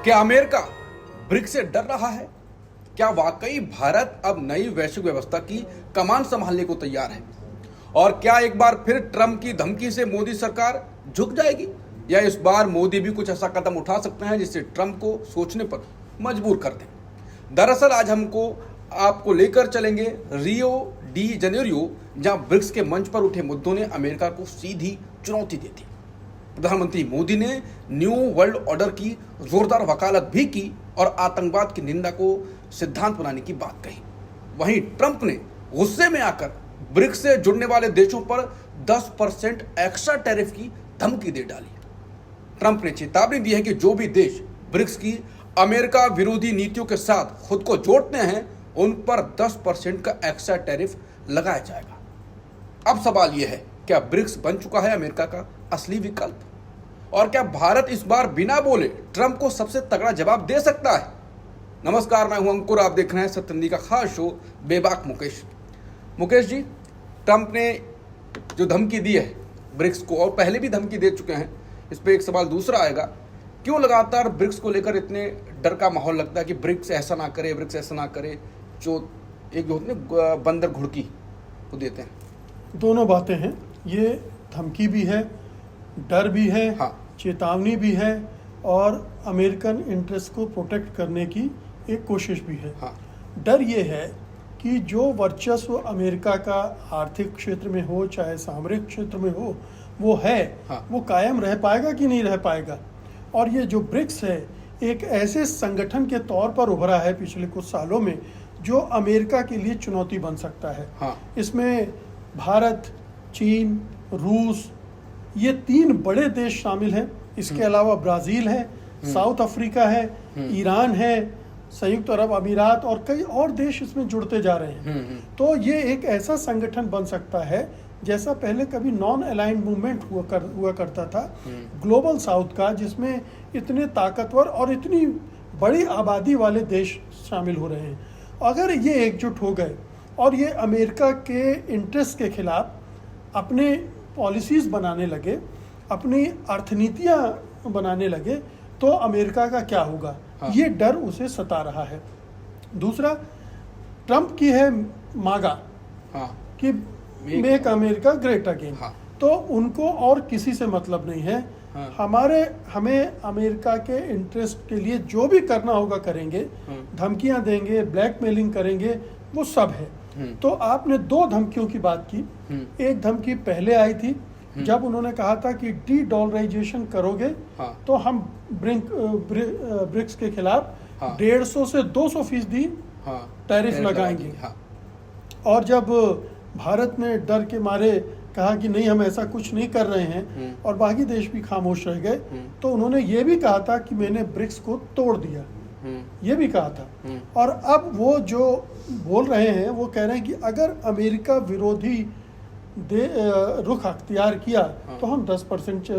क्या America BRICS से डर रहा है? क्या वाकई भारत अब नई वैश्विक व्यवस्था की कमान संभालने को तैयार है? और क्या एक बार फिर ट्रंप की धमकी से मोदी सरकार झुक जाएगी, या इस बार मोदी भी कुछ ऐसा कदम उठा सकते हैं जिससे ट्रंप को सोचने पर मजबूर कर दें? दरअसल आज हमको आपको लेकर चलेंगे रियो डी जनेरियो, जहां ब्रिक्स के मंच पर उठे मुद्दों ने अमेरिका को सीधी चुनौती दी थी। प्रधानमंत्री मोदी ने न्यू वर्ल्ड ऑर्डर की जोरदार वकालत भी की और आतंकवाद की निंदा को सिद्धांत बनाने की बात कही। वहीं ट्रंप ने गुस्से में आकर ब्रिक्स से जुड़ने वाले देशों पर 10% एक्स्ट्रा टैरिफ की धमकी दे डाली। ट्रंप ने चेतावनी दी है कि जो भी देश ब्रिक्स की अमेरिका विरोधी नीतियों के साथ खुद को जोड़ते हैं, उन पर 10% का एक्स्ट्रा टैरिफ लगाया जाएगा। अब सवाल यह है, क्या ब्रिक्स बन चुका है अमेरिका का असली विकल्प? और क्या भारत इस बार बिना बोले ट्रंप को सबसे तगड़ा जवाब दे सकता है? नमस्कार, मैं हूं अंकुर, आप देख रहे हैं सत्यनिधि का खास शो बेबाक मुकेश। मुकेश जी, ट्रंप ने जो धमकी दी है ब्रिक्स को, और पहले भी धमकी दे चुके हैं, इस पर एक सवाल दूसरा आएगा, क्यों लगातार ब्रिक्स को लेकर इतने डर का माहौल लगता है कि ब्रिक्स ऐसा ना करे, ब्रिक्स ऐसा ना करे, जो एक जो होते हैं बंदर घुड़की वो देते हैं। दोनों बातें हैं, ये धमकी भी है, डर भी है, हाँ। चेतावनी भी है, और अमेरिकन इंटरेस्ट को प्रोटेक्ट करने की एक कोशिश भी है। हाँ। डर ये है कि जो वर्चस्व अमेरिका का आर्थिक क्षेत्र में हो चाहे सामरिक क्षेत्र में हो, वो है, हाँ। वो कायम रह पाएगा कि नहीं रह पाएगा। और ये जो ब्रिक्स है, एक ऐसे संगठन के तौर पर उभरा है पिछले कुछ सालों में, जो अमेरिका के लिए चुनौती बन सकता है। हाँ। इसमें भारत, चीन, रूस, ये 3 बड़े देश शामिल हैं। इसके अलावा ब्राज़ील है, साउथ अफ्रीका है, ईरान है, संयुक्त अरब अमीरात और कई और देश इसमें जुड़ते जा रहे हैं। तो ये एक ऐसा संगठन बन सकता है जैसा पहले कभी नॉन अलाइंड मूवमेंट हुआ करता था ग्लोबल साउथ का, जिसमें इतने ताकतवर और इतनी बड़ी आबादी वाले देश शामिल हो रहे हैं। अगर ये एकजुट हो गए और ये अमेरिका के इंटरेस्ट के खिलाफ अपने पॉलिसीज़ बनाने लगे, अपनी अर्थनीतियाँ बनाने लगे, तो अमेरिका का क्या होगा? हाँ। ये डर उसे सता रहा है। दूसरा, ट्रंप की है मागा, हाँ, कि मेक अमेरिका ग्रेट अगेन। हाँ। तो उनको और किसी से मतलब नहीं है। हाँ। हमें अमेरिका के इंटरेस्ट के लिए जो भी करना होगा करेंगे। हाँ। धमकियां देंगे, ब्लैकमेलिंग करेंगे, वो सब है। तो आपने 2 धमकियों की बात की। एक धमकी पहले आई थी जब उन्होंने कहा था कि डी-डॉलराइजेशन करोगे, हाँ, तो हम ब्रिक्स के खिलाफ, हाँ, 150 से 200% हाँ, टैरिफ लगाएंगे। हाँ। और जब भारत ने डर के मारे कहा कि नहीं, हम ऐसा कुछ नहीं कर रहे हैं, और बाकी देश भी खामोश रह गए, तो उन्होंने ये भी कहा था कि मैंने ब्रिक्स को तोड़ दिया, ये भी कहा था। और अब वो जो बोल रहे हैं, वो कह रहे हैं कि अगर अमेरिका विरोधी रुख अख्तियार किया, हाँ, तो हम 10%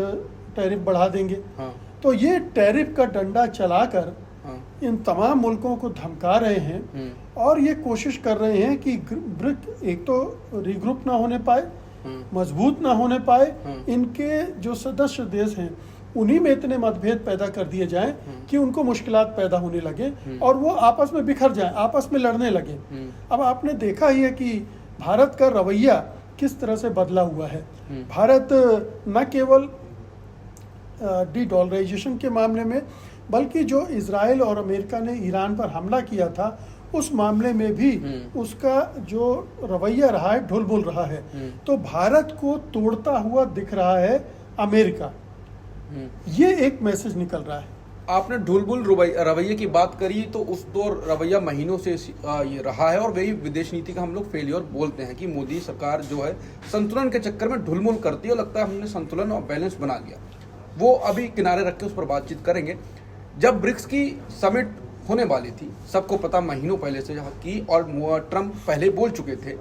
टैरिफ बढ़ा देंगे। हाँ। तो ये टैरिफ का डंडा चलाकर, हाँ, इन तमाम मुल्कों को धमका रहे हैं, और ये कोशिश कर रहे हैं कि ब्रिक एक तो रिग्रुप ना होने पाए, मजबूत ना होने पाए, इनके जो सदस्य देश हैं उन्हीं में इतने मतभेद पैदा कर दिए जाएं कि उनको मुश्किलात पैदा होने लगे और वो आपस में बिखर जाएं, आपस में लड़ने लगे। अब आपने देखा ही है कि भारत का रवैया किस तरह से बदला हुआ है। भारत न केवल डी-डॉलराइजेशन के मामले में, बल्कि जो इजराइल और अमेरिका ने ईरान पर हमला किया था, उस मामले में भी उसका जो रवैया रहा है, ढुलमुल रहा है। तो भारत को तोड़ता हुआ दिख रहा है अमेरिका, ये एक मैसेज निकल रहा है। आपने ढुलमुल रवैये की बात करी, तो उस तो रवैया महीनों से ये रहा है, और वही विदेश नीति का हम लोग फेलियर बोलते हैं कि मोदी सरकार जो है संतुलन के चक्कर में ढुलमुल करती है। लगता है हमने संतुलन और बैलेंस बना लिया, वो अभी किनारे रख के उस पर बातचीत करेंगे। जब ब्रिक्स की समिट होने वाली थी, सबको पता महीनों पहले से की, और ट्रंप पहले बोल चुके थे,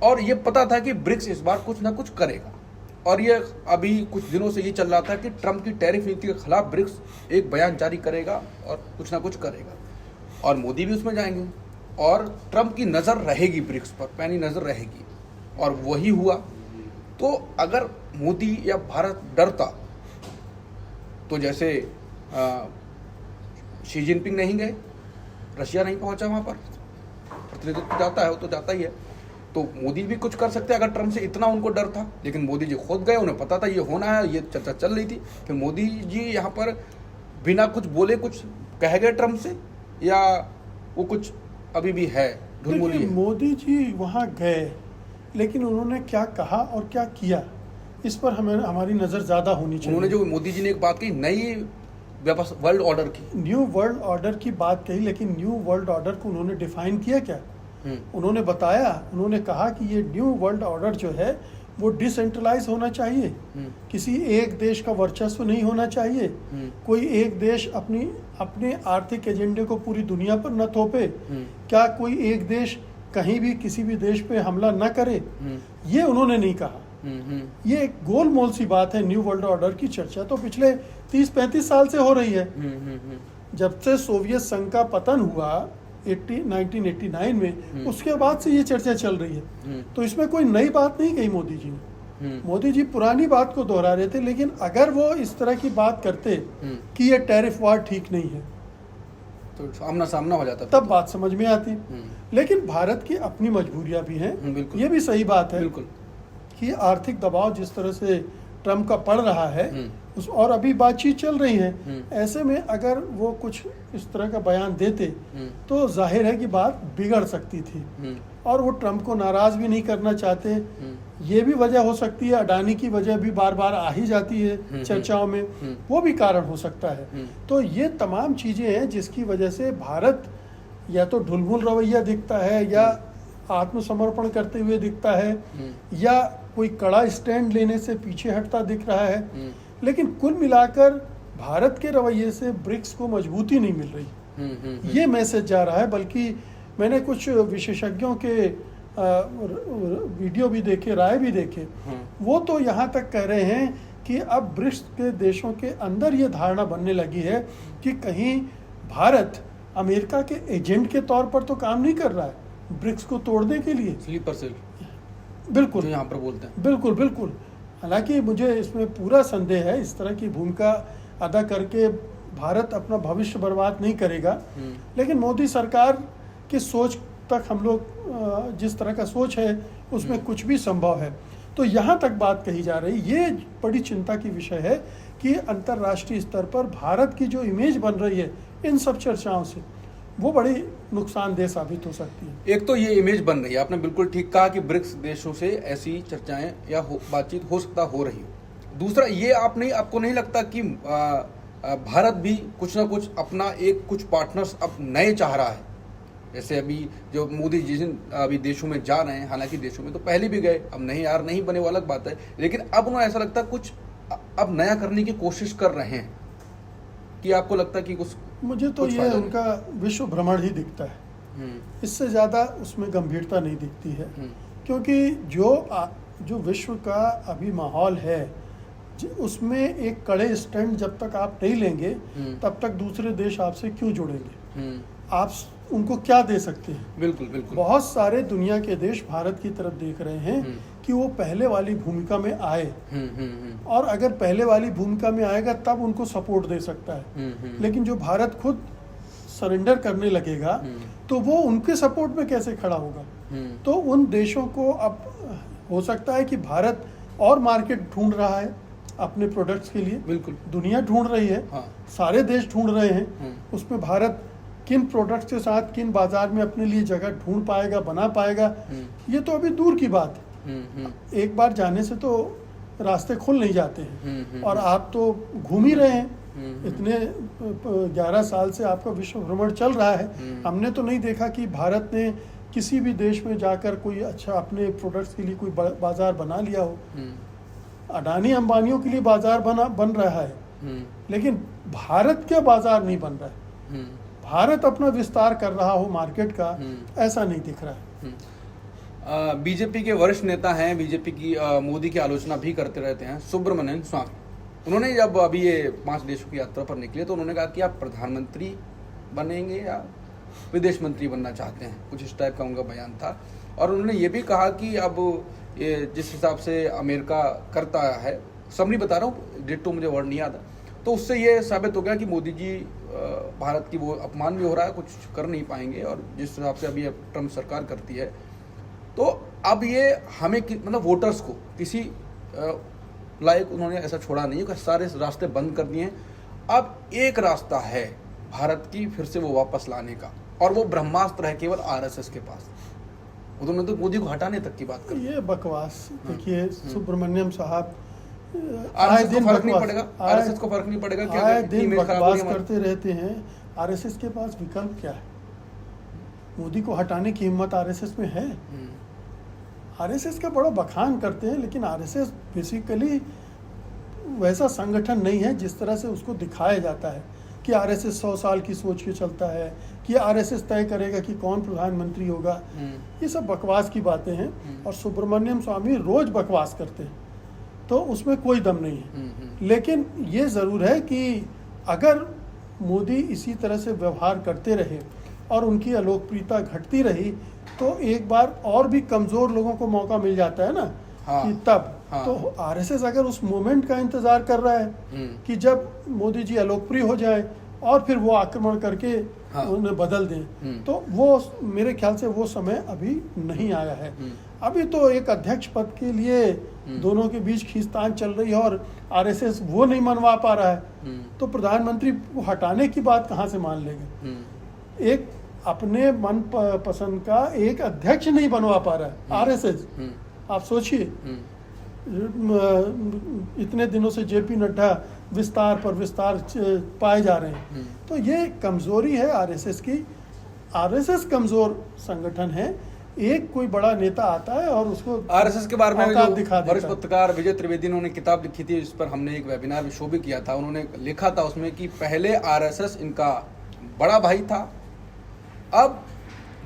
और ये पता था कि ब्रिक्स इस बार कुछ ना कुछ करेगा। और ये अभी कुछ दिनों से ये चल रहा था कि ट्रंप की टैरिफ नीति के खिलाफ ब्रिक्स एक बयान जारी करेगा और कुछ ना कुछ करेगा, और मोदी भी उसमें जाएंगे, और ट्रंप की नज़र रहेगी ब्रिक्स पर, पैनी नज़र रहेगी, और वही हुआ। तो अगर मोदी या भारत डरता, तो जैसे शी जिनपिंग नहीं गए, रशिया नहीं पहुंचा वहां पर, प्रतिनिधित्व जाता है वो तो जाता ही है। तो मोदी भी कुछ कर सकते हैं अगर ट्रम्प से इतना उनको डर था, लेकिन मोदी जी खुद गए, उन्हें पता था ये होना है, ये चर्चा चल रही थी। फिर मोदी जी यहाँ पर बिना कुछ बोले कुछ कह गए ट्रम्प से, या वो कुछ अभी भी है ढुलमुली है? मोदी जी वहाँ गए, लेकिन उन्होंने क्या कहा और क्या किया इस पर हमें हमारी नज़र ज़्यादा होनी चाहिए। उन्होंने जो मोदी जी ने एक बात कही, नई वर्ल्ड ऑर्डर की, न्यू वर्ल्ड ऑर्डर की बात कही, लेकिन न्यू वर्ल्ड ऑर्डर को उन्होंने डिफाइन किया क्या? उन्होंने बताया, उन्होंने कहा कि ये न्यू वर्ल्ड ऑर्डर जो है वो डिसेंट्रलाइज होना चाहिए, किसी एक देश का वर्चस्व नहीं होना चाहिए, कोई एक देश अपने आर्थिक एजेंडे को पूरी दुनिया पर न थोपे, क्या कोई एक देश कहीं भी किसी भी देश पे हमला न करे, ये उन्होंने नहीं कहा। ये एक गोलमोल सी बात है। न्यू वर्ल्ड ऑर्डर की चर्चा तो पिछले 30-35 साल से हो रही है। जब से सोवियत संघ का पतन हुआ 1989 में, उसके बाद से ये चर्चा चल रही है। तो इसमें कोई नई बात नहीं कही मोदी जी ने। मोदी जी पुरानी बात को दोहरा रहे थे, लेकिन अगर वो इस तरह की बात करते कि ये टैरिफ वार ठीक नहीं है तो आमना सामना हो जाता, तब बात समझ में आती। लेकिन भारत की अपनी मजबूरियां भी हैं, ये भी सही बात है। बिल्कुल कि आर्थिक दबाव जिस तरह से ट्रम्प का पड़ रहा है और अभी बातचीत चल रही है, ऐसे में अगर वो कुछ इस तरह का बयान देते तो जाहिर है कि बात बिगड़ सकती थी, और वो ट्रम्प को नाराज भी नहीं करना चाहते। ये भी वजह हो सकती है, अडानी की वजह भी बार बार आ ही जाती है चर्चाओं में, वो भी कारण हो सकता है। तो ये तमाम चीजें हैं जिसकी वजह से भारत या तो ढुलमुल रवैया दिखता है, या आत्मसमर्पण करते हुए दिखता है, या कोई कड़ा स्टैंड लेने से पीछे हटता दिख रहा है। लेकिन कुल मिलाकर भारत के रवैये से ब्रिक्स को मजबूती नहीं मिल रही, ये मैसेज जा रहा है। बल्कि मैंने कुछ विशेषज्ञों के वीडियो भी देखे, राय भी देखे, वो तो यहाँ तक कह रहे हैं कि अब ब्रिक्स के देशों के अंदर ये धारणा बनने लगी है कि कहीं भारत अमेरिका के एजेंट के तौर पर तो काम नहीं कर रहा है ब्रिक्स को तोड़ने के लिए। स्लीपर सेल, बिल्कुल जो यहाँ पर बोलते हैं। बिल्कुल बिल्कुल। हालांकि मुझे इसमें पूरा संदेह है, इस तरह की भूमिका अदा करके भारत अपना भविष्य बर्बाद नहीं करेगा। लेकिन मोदी सरकार की सोच तक हम लोग जिस तरह का सोच है उसमें कुछ भी संभव है। तो यहाँ तक बात कही जा रही, ये बड़ी चिंता की विषय है कि अंतर्राष्ट्रीय स्तर पर भारत की जो इमेज बन रही है इन सब चर्चाओं से, वो बड़ी नुकसानदेह साबित हो सकती है। एक तो ये इमेज बन रही है, आपने बिल्कुल ठीक कहा कि ब्रिक्स देशों से ऐसी चर्चाएं या बातचीत हो रही हो। दूसरा ये आपको नहीं लगता कि भारत भी कुछ ना कुछ अपना कुछ पार्टनर्स अब नए चाह रहा है? जैसे अभी जो मोदी जी अभी देशों में जा रहे हैं, हालांकि देशों में तो पहले भी गए, अब नहीं बने वो अलग बात है, लेकिन अब उन्हें ऐसा लगता है कुछ अब नया करने की कोशिश कर रहे हैं। कि आपको लगता है कि कुछ? मुझे तो ये उनका विश्व भ्रमण ही दिखता है, इससे ज़्यादा उसमें गंभीरता नहीं दिखती है। क्योंकि जो विश्व का अभी माहौल है उसमें एक कड़े स्टैंड जब तक आप नहीं लेंगे तब तक दूसरे देश आपसे क्यों जुड़ेंगे? आप उनको क्या दे सकते हैं? बिल्कुल बिल्कुल। बहुत सारे दुनिया के देश भारत की तरफ देख रहे हैं कि वो पहले वाली भूमिका में आए, और अगर पहले वाली भूमिका में आएगा तब उनको सपोर्ट दे सकता है। लेकिन जो भारत खुद सरेंडर करने लगेगा तो वो उनके सपोर्ट में कैसे खड़ा होगा? तो उन देशों को अब हो सकता है कि भारत और मार्केट ढूंढ रहा है अपने प्रोडक्ट्स के लिए। बिल्कुल, दुनिया ढूंढ रही है, हाँ। सारे देश ढूंढ रहे हैं। उसमें भारत किन प्रोडक्ट्स के साथ किन बाजार में अपने लिए जगह ढूंढ पाएगा, बना पाएगा, ये तो अभी दूर की बात है। एक बार जाने से तो रास्ते खुल नहीं जाते हैं। और आप तो घूम ही रहे हैं, इतने 11 साल से आपका विश्व भ्रमण चल रहा है। हमने तो नहीं देखा कि भारत ने किसी भी देश में जाकर कोई अच्छा अपने प्रोडक्ट्स के लिए कोई बाजार बना लिया हो। अडानी अंबानियों के लिए बाजार बन रहा है, लेकिन भारत का बाजार नहीं बन रहा है। भारत अपना विस्तार कर रहा हो मार्केट का, ऐसा नहीं दिख रहा है। बीजेपी के वरिष्ठ नेता हैं, बीजेपी की मोदी की आलोचना भी करते रहते हैं, सुब्रमण्यम स्वामी। उन्होंने जब अभी ये 5 देशों की यात्रा पर निकले तो उन्होंने कहा कि आप प्रधानमंत्री बनेंगे या विदेश मंत्री बनना चाहते हैं, कुछ इस टाइप का उनका बयान था। और उन्होंने ये भी कहा कि अब ये जिस हिसाब से अमेरिका करता है, सब नहीं बता रहा हूँ, डिट्टो मुझे वर्ड नहीं आता, तो उससे ये साबित हो गया कि मोदी जी भारत की वो अपमान भी हो रहा है, कुछ कर नहीं पाएंगे, और जिस हिसाब से अभी अब ट्रम्प सरकार करती है, तो अब ये हमें मतलब वोटर्स को किसी लायक उन्होंने ऐसा छोड़ा नहीं है कि सारे रास्ते बंद कर दिए हैं। अब एक रास्ता है भारत की फिर से वो वापस लाने का, और वो ब्रह्मास्त्र है केवल आरएसएस के पास। उन्होंने तो मोदी को हटाने तक की बात कर। ये बकवास, देखिए सुब्रमण्यम साहब आरएसएस को फर्क नहीं पड़ेगा, आरएसएस को फर्क नहीं पड़ेगा कि आए अगर दिन इमेज खराब बकवास होगी करते रहते हैं। आरएसएस के पास विकल्प क्या है? मोदी को हटाने की हिम्मत आरएसएस में है? आरएसएस का बड़ा बखान करते हैं, लेकिन आरएसएस बेसिकली वैसा संगठन नहीं है जिस तरह से उसको दिखाया जाता है कि आरएसएस 100 साल की सोच के चलता है, कि आरएसएस तय करेगा कि कौन प्रधानमंत्री होगा। ये सब बकवास की बातें हैं, और सुब्रमण्यम स्वामी रोज बकवास करते हैं, तो उसमें कोई दम नहीं है। लेकिन ये ज़रूर है कि अगर मोदी इसी तरह से व्यवहार करते रहे और उनकी अलोकप्रियता घटती रही, तो एक बार और भी कमज़ोर लोगों को मौका मिल जाता है ना। हाँ, कि तब हाँ, तो आरएसएस अगर उस मोमेंट का इंतज़ार कर रहा है कि जब मोदी जी अलोकप्रिय हो जाए और फिर वो आक्रमण करके हाँ, उन्हें बदल दें, तो वो मेरे ख्याल से वो समय अभी नहीं आया है। अभी तो एक अध्यक्ष पद के लिए दोनों के बीच खींचतान चल रही है, और आरएसएस वो नहीं मनवा पा रहा है, तो प्रधानमंत्री को हटाने की बात कहाँ से मान लेगा? एक अपने मन पसंद का एक अध्यक्ष नहीं बनवा पा रहा है आरएसएस। आप सोचिए, इतने दिनों से जेपी नड्डा विस्तार पर विस्तार पाए जा रहे हैं, तो ये कमजोरी है आरएसएस की। आरएसएस कमजोर संगठन है। एक कोई बड़ा नेता आता है और उसको आरएसएस के बारे में औकात दिखा देता वरिष्ठ है। पत्रकार विजय त्रिवेदी ने किताब लिखी थी, इस पर हमने एक वेबिनार भी शो भी किया था। उन्होंने लिखा था उसमें कि पहले आरएसएस इनका बड़ा भाई था, अब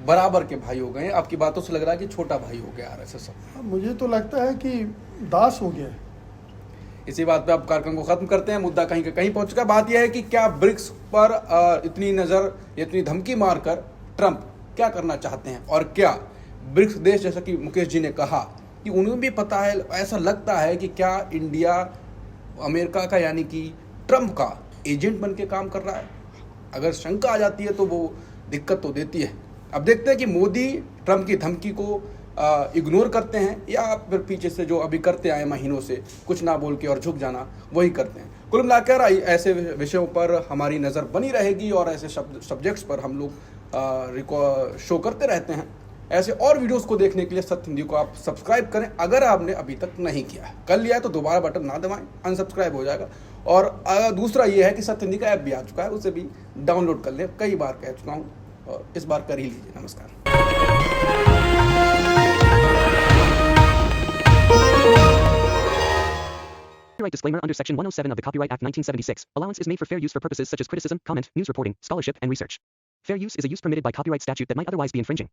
बराबर के भाई हो गए। आपकी बातों से लग रहा है कि छोटा भाई हो गया आरएसएस। मुझे तो लगता है कि दास हो गया है। इसी बात पे आप कार्यक्रम को खत्म करते हैं। मुद्दा कहीं का कहीं पहुंच चुका। बात यह है कि क्या ब्रिक्स पर इतनी नजर, इतनी धमकी मारकर ट्रंप क्या करना चाहते हैं, और क्या ब्रिक्स देश, जैसा कि मुकेश जी ने कहा कि उन्हें भी पता है, ऐसा लगता है कि क्या इंडिया अमेरिका का यानी कि ट्रंप का एजेंट बन के काम कर रहा है। अगर शंका आ जाती है तो वो दिक्कत तो देती है। अब देखते हैं कि मोदी ट्रंप की धमकी को इग्नोर करते हैं, या फिर पीछे से जो अभी करते आए महीनों से कुछ ना बोल के और झुक जाना, वही करते हैं। कुल मिलाकर ऐसे विषयों पर हमारी नज़र बनी रहेगी, और ऐसे सब्जेक्ट्स पर हम लोग शो करते रहते हैं। ऐसे और वीडियोस को देखने के लिए सत्य हिंदी को आप सब्सक्राइब करें, अगर आपने अभी तक नहीं किया है। कर लिया है तो दोबारा बटन ना दबाएं, अनसब्सक्राइब हो जाएगा। और दूसरा ये है कि सत्य हिंदी का ऐप भी आ चुका है, उसे भी डाउनलोड कर लें। कई बार कह चुका हूँ, और इस बार कर ही लीजिए। नमस्कार। Copyright disclaimer under Section 107 of the Copyright Act 1976. Allowance is made for fair use for purposes such as criticism, comment, news reporting, scholarship, and research. Fair use is a use permitted by copyright statute that might otherwise be infringing.